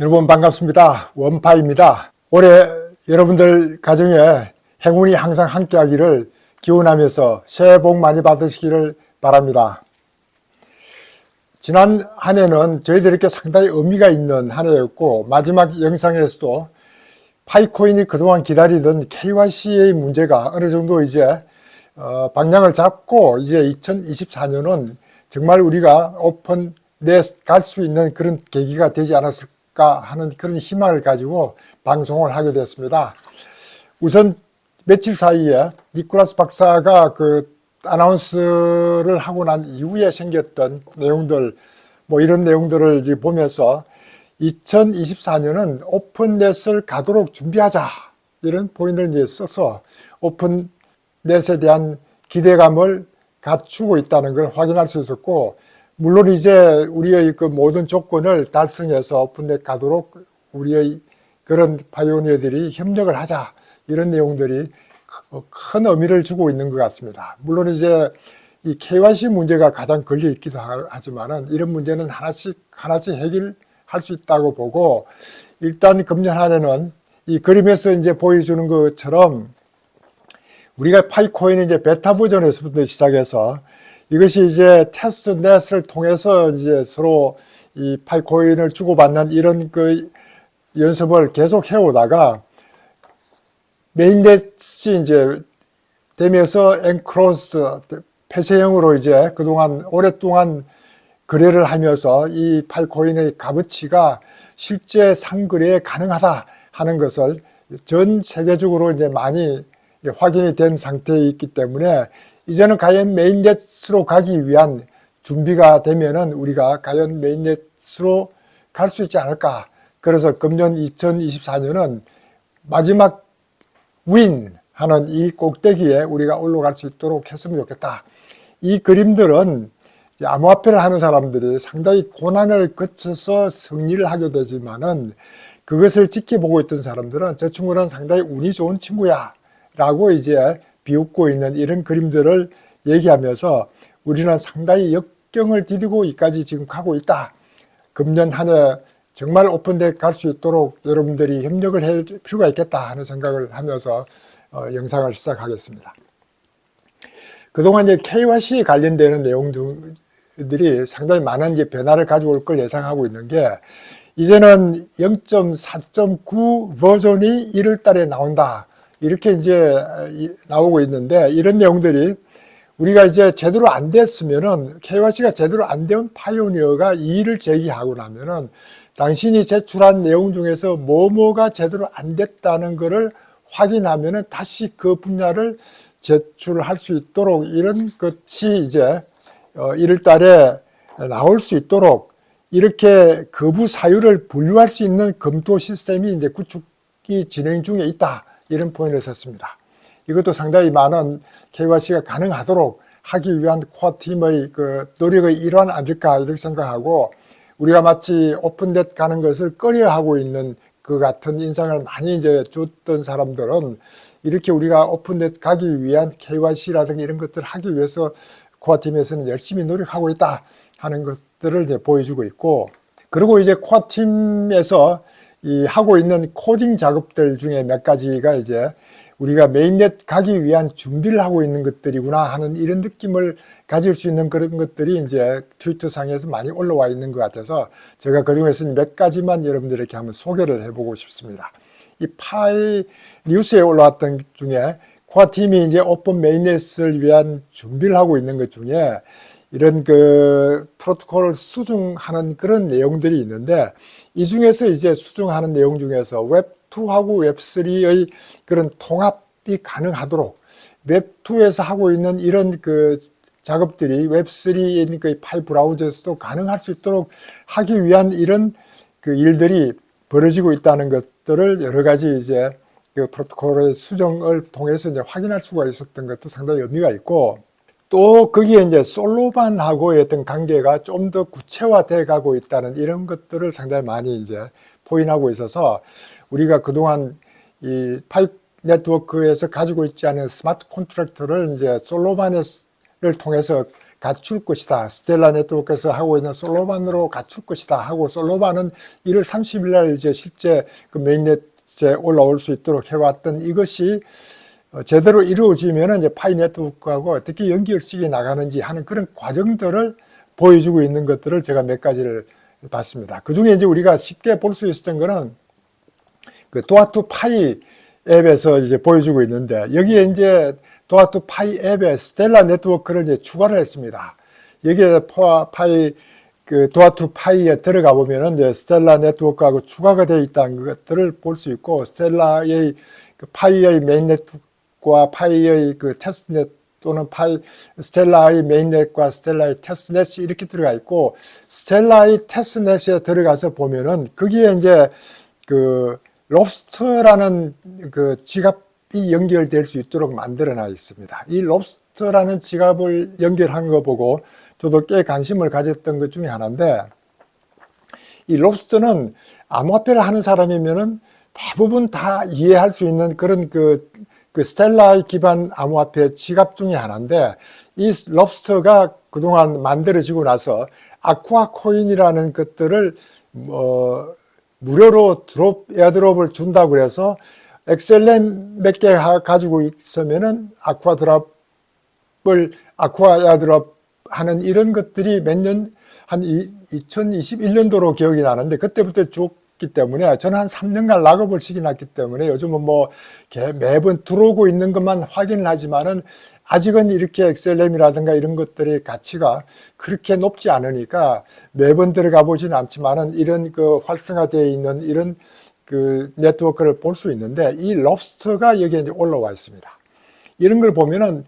여러분 반갑습니다. 원파입니다. 올해 여러분들 가정에 행운이 항상 함께하기를 기원하면서 새해 복 많이 받으시기를 바랍니다. 지난 한 해는 저희들에게 상당히 의미가 있는 한 해였고, 마지막 영상에서도 파이코인이 그동안 기다리던 KYC의 문제가 어느 정도 이제 방향을 잡고, 이제 2024년은 정말 우리가 오픈넷 갈 수 있는 그런 계기가 되지 않았을까 하는 그런 희망을 가지고 방송을 하게 됐습니다. 우선 며칠 사이에 니콜라스 박사가 아나운스를 하고 난 이후에 생겼던 내용들, 이런 내용들을 이제 보면서 2024년은 오픈넷을 가도록 준비하자, 이런 포인트를 이제 써서 오픈넷에 대한 기대감을 갖추고 있다는 걸 확인할 수 있었고, 물론 이제 우리의 그 모든 조건을 달성해서 오픈넷 가도록 우리의 그런 파이오니어들이 협력을 하자, 이런 내용들이 큰 의미를 주고 있는 것 같습니다. 물론 이제 이 KYC 문제가 가장 걸려 있기도 하지만은 이런 문제는 하나씩 해결할 수 있다고 보고, 일단 금년 한 해는 이 그림에서 이제 보여주는 것처럼 우리가 파이코인의 이제 베타 버전에서부터 시작해서 이것이 이제 테스트넷을 통해서 이제 서로 이 파이코인을 주고받는 이런 그 연습을 계속 해오다가 메인넷이 이제 되면서 엔크로스 폐쇄형으로 이제 그동안 오랫동안 거래를 하면서 이 파이코인의 값어치가 실제 상거래에 가능하다 하는 것을 전 세계적으로 이제 많이 확인이 된 상태에 있기 때문에, 이제는 과연 메인넷으로 가기 위한 준비가 되면은 우리가 과연 메인넷으로 갈 수 있지 않을까. 그래서 금년 2024년은 마지막 윈 하는 이 꼭대기에 우리가 올라갈 수 있도록 했으면 좋겠다. 이 그림들은 암호화폐를 하는 사람들이 상당히 고난을 거쳐서 승리를 하게 되지만은, 그것을 지켜보고 있던 사람들은 저 친구는 상당히 운이 좋은 친구야 라고 이제 비웃고 있는 이런 그림들을 얘기하면서 우리는 상당히 역경을 디디고 이까지 지금 가고 있다. 금년 한 해 정말 오픈넷 갈 수 있도록 여러분들이 협력을 할 필요가 있겠다 하는 생각을 하면서 영상을 시작하겠습니다. 그동안 이제 KYC에 관련되는 내용들이 상당히 많은 이제 변화를 가져올 걸 예상하고 있는 게, 이제는 0.4.9 버전이 1월 달에 나온다, 이렇게 이제 나오고 있는데, 이런 내용들이 우리가 이제 제대로 안 됐으면은, KYC가 제대로 안 된 파이오니어가 이의를 제기하고 나면은 당신이 제출한 내용 중에서 뭐가 제대로 안 됐다는 것을 확인하면은 다시 그 분야를 제출할 수 있도록, 이런 것이 이제 1월 달에 나올 수 있도록 이렇게 거부 사유를 분류할 수 있는 검토 시스템이 이제 구축이 진행 중에 있다, 이런 포인트를 썼습니다. 이것도 상당히 많은 KYC가 가능하도록 하기 위한 코어팀의 그 노력의 일환 아닐까, 이렇게 생각하고, 우리가 마치 오픈넷 가는 것을 꺼려하고 있는 그 같은 인상을 많이 이제 줬던 사람들은, 이렇게 우리가 오픈넷 가기 위한 KYC라든가 이런 것들을 하기 위해서 코어팀에서는 열심히 노력하고 있다 하는 것들을 이제 보여주고 있고, 그리고 이제 코어팀에서 하고 있는 코딩 작업들 중에 몇 가지가 이제 우리가 메인넷 가기 위한 준비를 하고 있는 것들이구나 하는 이런 느낌을 가질 수 있는 그런 것들이 이제 트위터 상에서 많이 올라와 있는 것 같아서, 제가 그 중에서 몇 가지만 여러분들에게 한번 소개를 해보고 싶습니다. 이 파이 뉴스에 올라왔던 중에 코어팀이 이제 오픈 메인넷을 위한 준비를 하고 있는 것 중에 이런 그 프로토콜을 수정하는 그런 내용들이 있는데, 이 중에서 이제 수정하는 내용 중에서 웹2하고 웹3의 그런 통합이 가능하도록, 웹2에서 하고 있는 이런 그 작업들이 웹3의 그 파일 브라우저에서도 가능할 수 있도록 하기 위한 이런 그 일들이 벌어지고 있다는 것들을 여러 가지 이제 그 프로토콜의 수정을 통해서 이제 확인할 수가 있었던 것도 상당히 의미가 있고, 또 거기에 이제 솔로반하고의 어떤 관계가 좀 더 구체화돼 가고 있다는 이런 것들을 상당히 많이 이제 포인하고 있어서, 우리가 그동안 이 파이 네트워크에서 가지고 있지 않은 스마트 콘트랙트를 이제 솔로반을 통해서 갖출 것이다. 스텔라 네트워크에서 하고 있는 솔로반으로 갖출 것이다 하고 솔로반은 1월 30일 날 이제 실제 그 메인넷에 올라올 수 있도록 해왔던 이것이 제대로 이루어지면은 이제 파이 네트워크하고 어떻게 연결식이 나가는지 하는 그런 과정들을 보여주고 있는 것들을 제가 몇 가지를 봤습니다. 그 중에 이제 우리가 쉽게 볼 수 있었던 거는 그 도아2 파이 앱에서 이제 보여주고 있는데, 여기에 이제 도아2 파이 앱에 스텔라 네트워크를 이제 추가를 했습니다. 여기에 그 도아2 파이에 들어가 보면은 이제 스텔라 네트워크하고 추가가 되어 있다는 것들을 볼 수 있고, 스텔라의 그 파이의 메인 네트워크와 파이의 그 테스트넷 또는 스텔라의 메인넷과 스텔라의 테스트넷이 이렇게 들어가 있고, 스텔라의 테스트넷에 들어가서 보면은 거기에 이제 그 롭스터라는 그 지갑이 연결될 수 있도록 만들어 놔 있습니다. 이 롭스터라는 지갑을 연결한 거 보고 저도 꽤 관심을 가졌던 것 중에 하나인데, 이 롭스터는 암호화폐를 하는 사람이면은 대부분 다 이해할 수 있는 그런 그 스텔라 기반 암호화폐 지갑 중에 하나인데, 이 롭스터가 그동안 만들어지고 나서 아쿠아 코인이라는 것들을 무료로 에어드롭을 준다고 해서 XLM 몇 개 가지고 있으면은 아쿠아 에어드롭 하는 이런 것들이 한 2021년도로 기억이 나는데, 그때부터 줬기 때문에 저는 한 3년간 락업을 시켜놨기 때문에 요즘은 뭐 매번 들어오고 있는 것만 확인을 하지만은 아직은 이렇게 XLM이라든가 이런 것들의 가치가 그렇게 높지 않으니까 매번 들어가 보지는 않지만은 이런 그 활성화되어 있는 이런 그 네트워크를 볼 수 있는데, 이 롭스터가 여기에 이제 올라와 있습니다. 이런 걸 보면은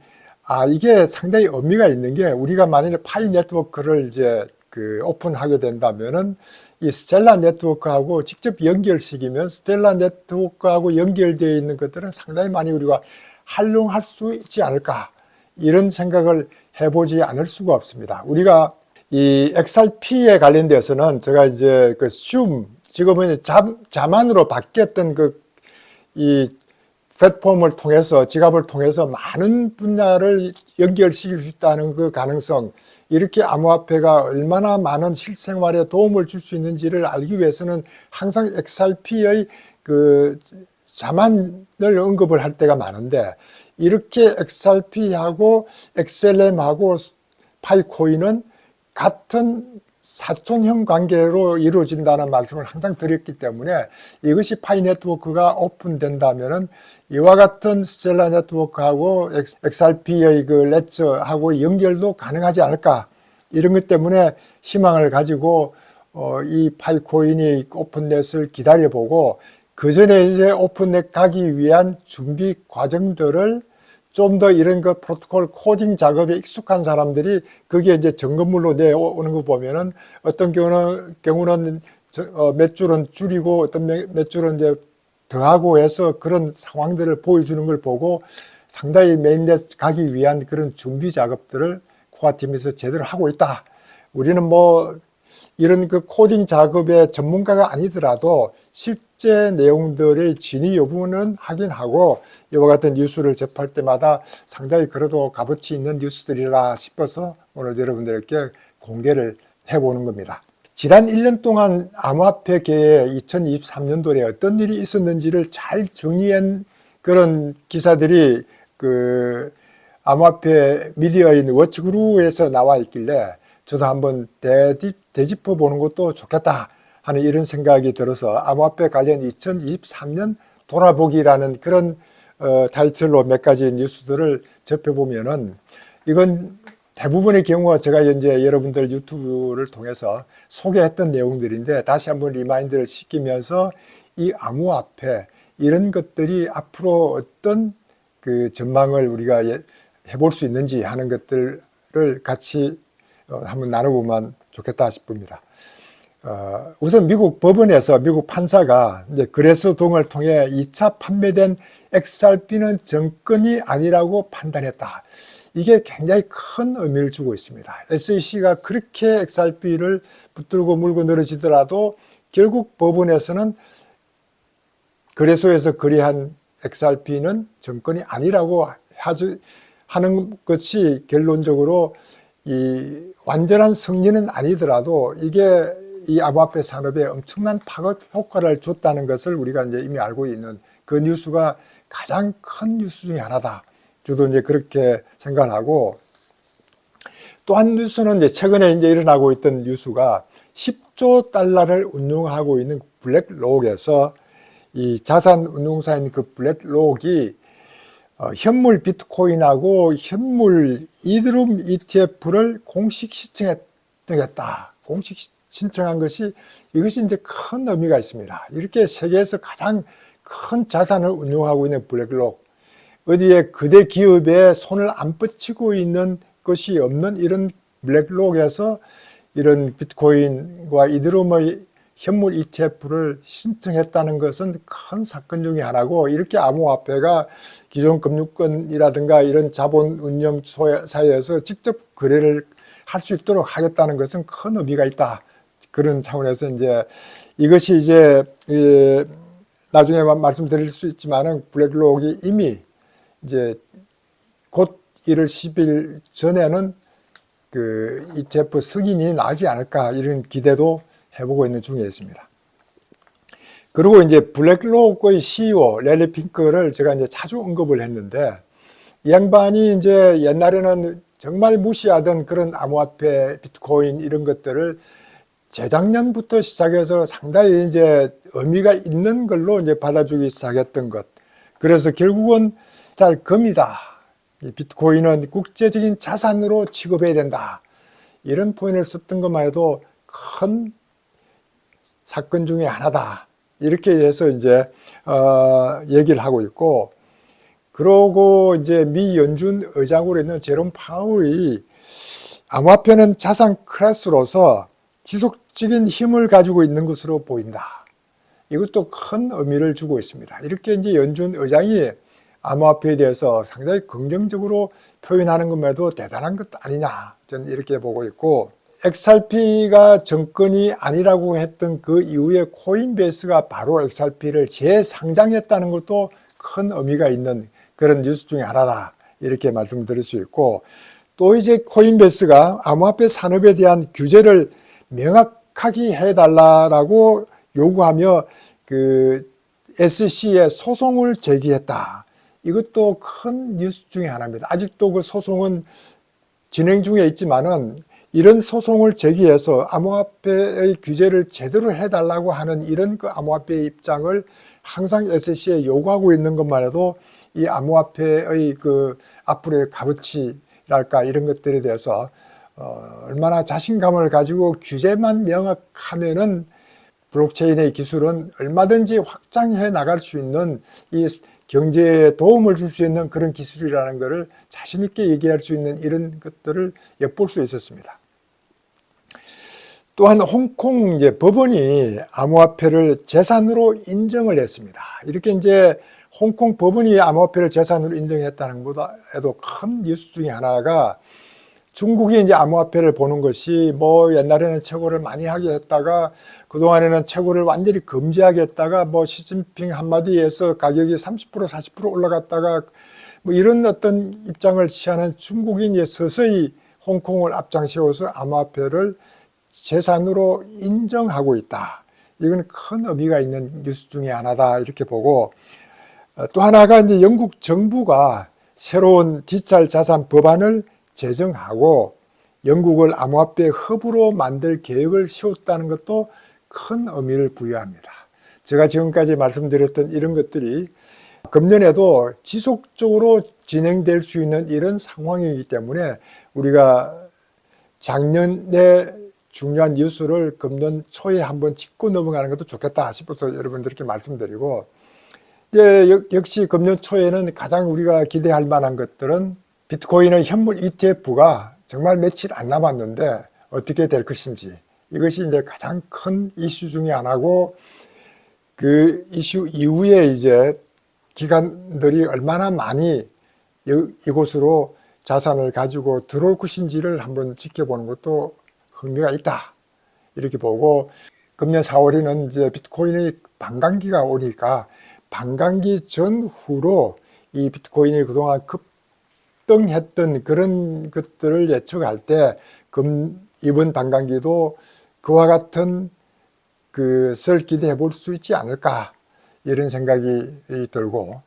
이게 상당히 의미가 있는 게, 우리가 만약에 파이 네트워크를 이제 그 오픈하게 된다면은 이 스텔라 네트워크하고 직접 연결시키면 스텔라 네트워크하고 연결되어 있는 것들은 상당히 많이 우리가 활용할 수 있지 않을까, 이런 생각을 해보지 않을 수가 없습니다. 우리가 이 XRP에 관련돼서는 제가 이제 그 지금은 자만으로 바뀌었던 이 플랫폼을 통해서, 지갑을 통해서 많은 분야를 연결시킬 수 있다는 그 가능성, 이렇게 암호화폐가 얼마나 많은 실생활에 도움을 줄 수 있는지를 알기 위해서는 항상 XRP의 그 자만을 언급을 할 때가 많은데, 이렇게 XRP하고 XLM하고 파이코인은 같은 사촌형 관계로 이루어진다는 말씀을 항상 드렸기 때문에, 이것이 파이 네트워크가 오픈된다면은 이와 같은 스텔라 네트워크하고 XRP의 그 레츠하고 연결도 가능하지 않을까, 이런 것 때문에 희망을 가지고 이 파이코인이 오픈넷을 기다려보고, 그 전에 이제 오픈넷 가기 위한 준비 과정들을 좀 더 이런 그 프로토콜 코딩 작업에 익숙한 사람들이 거기에 이제 점검물로 내오는 거 보면은, 어떤 경우는 몇 줄은 줄이고 어떤 몇 줄은 이제 더하고 해서 그런 상황들을 보여주는 걸 보고 상당히 메인넷 가기 위한 그런 준비 작업들을 코아팀에서 제대로 하고 있다. 우리는 뭐 이런 그 코딩 작업의 전문가가 아니더라도 실제 내용들의 진위 여부는 확인하고 이와 같은 뉴스를 접할 때마다 상당히 그래도 값어치 있는 뉴스들이라 싶어서 오늘 여러분들께 공개를 해보는 겁니다. 지난 1년 동안 암호화폐계에 2023년도에 어떤 일이 있었는지를 잘 정리한 그런 기사들이 그 암호화폐 미디어인 워치그루에서 나와 있길래 저도 한번 되짚어 보는 것도 좋겠다 하는 이런 생각이 들어서 암호화폐 관련 2023년 돌아보기라는 그런 타이틀로 몇 가지 뉴스들을 접해보면은, 이건 대부분의 경우가 제가 이제 여러분들 유튜브를 통해서 소개했던 내용들인데, 다시 한번 리마인드를 시키면서 이 암호화폐 이런 것들이 앞으로 어떤 그 전망을 우리가 해볼 수 있는지 하는 것들을 같이 한번 나눠보면 좋겠다 싶습니다. 우선 미국 법원에서 미국 판사가 이제 거래소 등을 통해 2차 판매된 XRP는 정권이 아니라고 판단했다. 이게 굉장히 큰 의미를 주고 있습니다. SEC가 그렇게 XRP를 붙들고 물고 늘어지더라도 결국 법원에서는 거래소에서 거래한 XRP는 정권이 아니라고 하는 것이 결론적으로 이 완전한 승리는 아니더라도 이게 이 암호화폐 산업에 엄청난 파급 효과를 줬다는 것을 우리가 이제 이미 알고 있는 그 뉴스가 가장 큰 뉴스 중에 하나다. 저도 이제 그렇게 생각을 하고, 또 한 뉴스는 이제 최근에 이제 일어나고 있던 뉴스가 10조 달러를 운용하고 있는 블랙록에서 이 자산 운용사인 그 블랙록이 현물 비트코인하고 현물 이더리움 ETF를 공식 신청했다. 공식 신청한 것이, 이것이 이제 큰 의미가 있습니다. 이렇게 세계에서 가장 큰 자산을 운용하고 있는 블랙록, 어디에 거대 기업에 손을 안 뻗치고 있는 것이 없는 이런 블랙록에서 이런 비트코인과 이더리움의 현물 ETF를 신청했다는 것은 큰 사건 중에 하나고, 이렇게 암호화폐가 기존 금융권이라든가 이런 자본 운용 사회에서 직접 거래를 할 수 있도록 하겠다는 것은 큰 의미가 있다. 그런 차원에서 이제 이것이 이제 나중에 말씀드릴 수 있지만은 블랙록이 이미 이제 곧 1월 10일 전에는 그 ETF 승인이 나지 않을까, 이런 기대도 해보고 있는 중에 있습니다. 그리고 이제 블랙록의 CEO 래리 핑크를 제가 이제 자주 언급을 했는데, 이 양반이 이제 옛날에는 정말 무시하던 그런 암호화폐, 비트코인 이런 것들을 재작년부터 시작해서 상당히 이제 의미가 있는 걸로 이제 받아주기 시작했던 것. 그래서 결국은 잘 금이다. 비트코인은 국제적인 자산으로 취급해야 된다. 이런 표현을 썼던 것만 해도 큰 사건 중에 하나다. 이렇게 해서 이제 얘기를 하고 있고, 그러고 이제 미 연준 의장으로 있는 제롬 파월이 암호화폐는 자산 클래스로서 지속적인 힘을 가지고 있는 것으로 보인다. 이것도 큰 의미를 주고 있습니다. 이렇게 이제 연준 의장이 암호화폐에 대해서 상당히 긍정적으로 표현하는 것만 해도 대단한 것 아니냐, 저는 이렇게 보고 있고, XRP가 정권이 아니라고 했던 그 이후에 코인베이스가 바로 XRP를 재상장했다는 것도 큰 의미가 있는 그런 뉴스 중에 하나다, 이렇게 말씀드릴 수 있고, 또 이제 코인베이스가 암호화폐 산업에 대한 규제를 명확하게 해달라고 요구하며 그 SEC에 소송을 제기했다. 이것도 큰 뉴스 중에 하나입니다. 아직도 그 소송은 진행 중에 있지만은, 이런 소송을 제기해서 암호화폐의 규제를 제대로 해달라고 하는 이런 그 암호화폐의 입장을 항상 SEC에 요구하고 있는 것만 해도 이 암호화폐의 그 앞으로의 값어치랄까 이런 것들에 대해서 얼마나 자신감을 가지고 규제만 명확하면은 블록체인의 기술은 얼마든지 확장해 나갈 수 있는, 이 경제에 도움을 줄 수 있는 그런 기술이라는 것을 자신 있게 얘기할 수 있는 이런 것들을 엿볼 수 있었습니다. 또한 홍콩 이제 법원이 암호화폐를 재산으로 인정을 했습니다. 이렇게 이제 홍콩 법원이 암호화폐를 재산으로 인정했다는 것보다도 큰 뉴스 중에 하나가, 중국이 이제 암호화폐를 보는 것이 뭐 옛날에는 채굴을 많이 하게 했다가 그동안에는 채굴을 완전히 금지하게 했다가 뭐 시진핑 한마디에서 가격이 30% 40% 올라갔다가 뭐 이런 어떤 입장을 취하는 중국이 이제 서서히 홍콩을 앞장세워서 암호화폐를 재산으로 인정하고 있다. 이건 큰 의미가 있는 뉴스 중에 하나다, 이렇게 보고, 또 하나가 이제 영국 정부가 새로운 디지털 자산 법안을 제정하고 영국을 암호화폐 허브로 만들 계획을 세웠다는 것도 큰 의미를 부여합니다. 제가 지금까지 말씀드렸던 이런 것들이 금년에도 지속적으로 진행될 수 있는 이런 상황이기 때문에 우리가 작년에 중요한 뉴스를 금년 초에 한번 짚고 넘어가는 것도 좋겠다 싶어서 여러분들께 말씀드리고, 이제 역시 금년 초에는 가장 우리가 기대할 만한 것들은 비트코인의 현물 ETF가 정말 며칠 안 남았는데 어떻게 될 것인지, 이것이 이제 가장 큰 이슈 중에 하나고, 그 이슈 이후에 이제 기관들이 얼마나 많이 이곳으로 자산을 가지고 들어올 것인지를 한번 지켜보는 것도 흥미가 있다, 이렇게 보고, 금년 4월에는 이제 비트코인의 반감기가 오니까 반감기 전후로 이 비트코인이 그동안 급등했던 그런 것들을 예측할 때 이번 반감기도 그와 같은 것을 기대해 볼 수 있지 않을까, 이런 생각이 들고,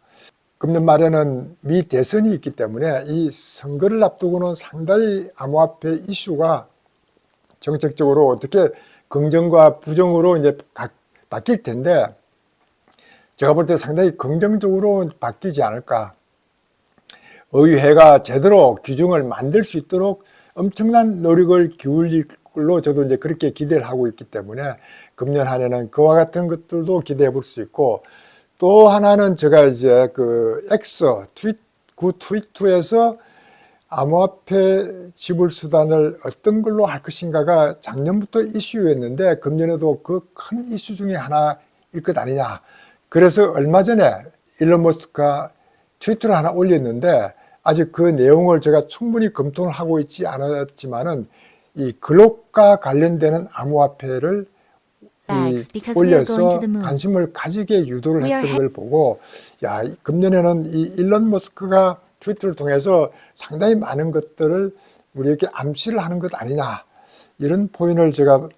금년 말에는 미 대선이 있기 때문에 이 선거를 앞두고는 상당히 암호화폐 이슈가 정책적으로 어떻게 긍정과 부정으로 이제 바뀔 텐데, 제가 볼 때 상당히 긍정적으로 바뀌지 않을까. 의회가 제대로 규정을 만들 수 있도록 엄청난 노력을 기울일 걸로 저도 이제 그렇게 기대를 하고 있기 때문에 금년 한 해는 그와 같은 것들도 기대해 볼 수 있고, 또 하나는 제가 이제 그 X 트위터에서 암호화폐 지불 수단을 어떤 걸로 할 것인가가 작년부터 이슈였는데 금년에도 그 큰 이슈 중에 하나일 것 아니냐. 그래서 얼마 전에 일론 머스크가 트위터를 하나 올렸는데, 아직 그 내용을 제가 충분히 검토를 하고 있지 않았지만은 이 글록과 관련되는 암호화폐를 올려서 관심을 가지게 유도를 했던 걸 보고, 야, 금년에는 이 일론 머스크가 트위터를 통해서 상당히 많은 것들을 우리에게 암시를 하는 것 아니냐, 이런 포인트를 제가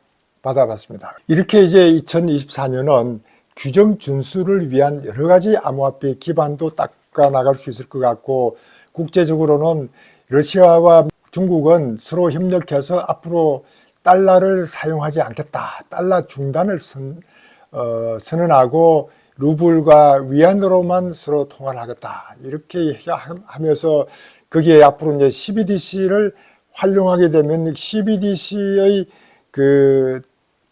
받아봤습니다. 이렇게 이제 2024년은 규정 준수를 위한 여러 가지 암호화폐 기반도 닦아 나갈 수 있을 것 같고, 국제적으로는 러시아와 중국은 서로 협력해서 앞으로 달러를 사용하지 않겠다, 달러 중단을 선언하고 루블과 위안으로만 서로 통화를 하겠다, 이렇게 하면서 거기에 앞으로 이제 CBDC를 활용하게 되면 CBDC의 그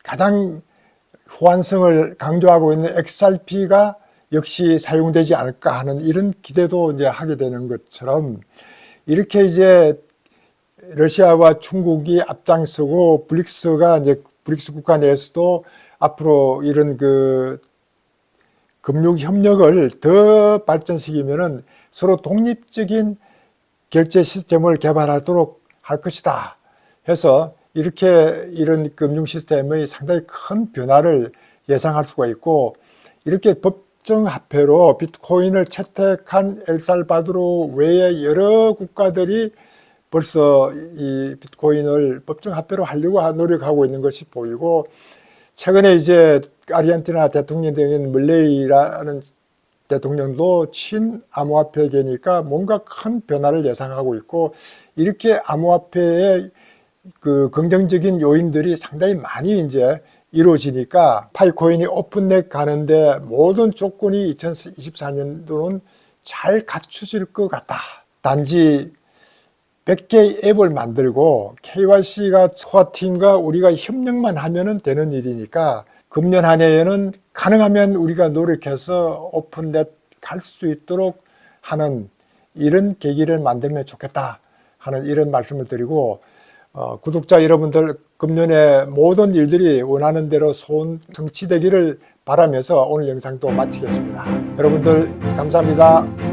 가장 호환성을 강조하고 있는 XRP가 역시 사용되지 않을까 하는 이런 기대도 이제 하게 되는 것처럼, 이렇게 이제 러시아와 중국이 앞장서고 브릭스가 이제 브릭스 국가 내에서도 앞으로 이런 그 금융 협력을 더 발전시키면은 서로 독립적인 결제 시스템을 개발하도록 할 것이다 해서, 이렇게 이런 금융 시스템의 상당히 큰 변화를 예상할 수가 있고, 이렇게 법정화폐로 비트코인을 채택한 엘살바도르 외에 여러 국가들이 벌써 이 비트코인을 법정화폐로 하려고 노력하고 있는 것이 보이고, 최근에 이제 아르헨티나 대통령인 밀레이라는 대통령도 친암호화폐계니까 뭔가 큰 변화를 예상하고 있고, 이렇게 암호화폐의 그 긍정적인 요인들이 상당히 많이 이제 이루어지니까 파이코인이 오픈넷 가는데 모든 조건이 2024년도는 잘 갖추질 것 같다. 단지 100개의 앱을 만들고 KYC가 소화팀과 우리가 협력만 하면 되는 일이니까, 금년 한 해에는 가능하면 우리가 노력해서 오픈넷 갈 수 있도록 하는 이런 계기를 만들면 좋겠다 하는 이런 말씀을 드리고, 구독자 여러분들, 금년에 모든 일들이 원하는 대로 성취되기를 바라면서 오늘 영상도 마치겠습니다. 여러분들 감사합니다.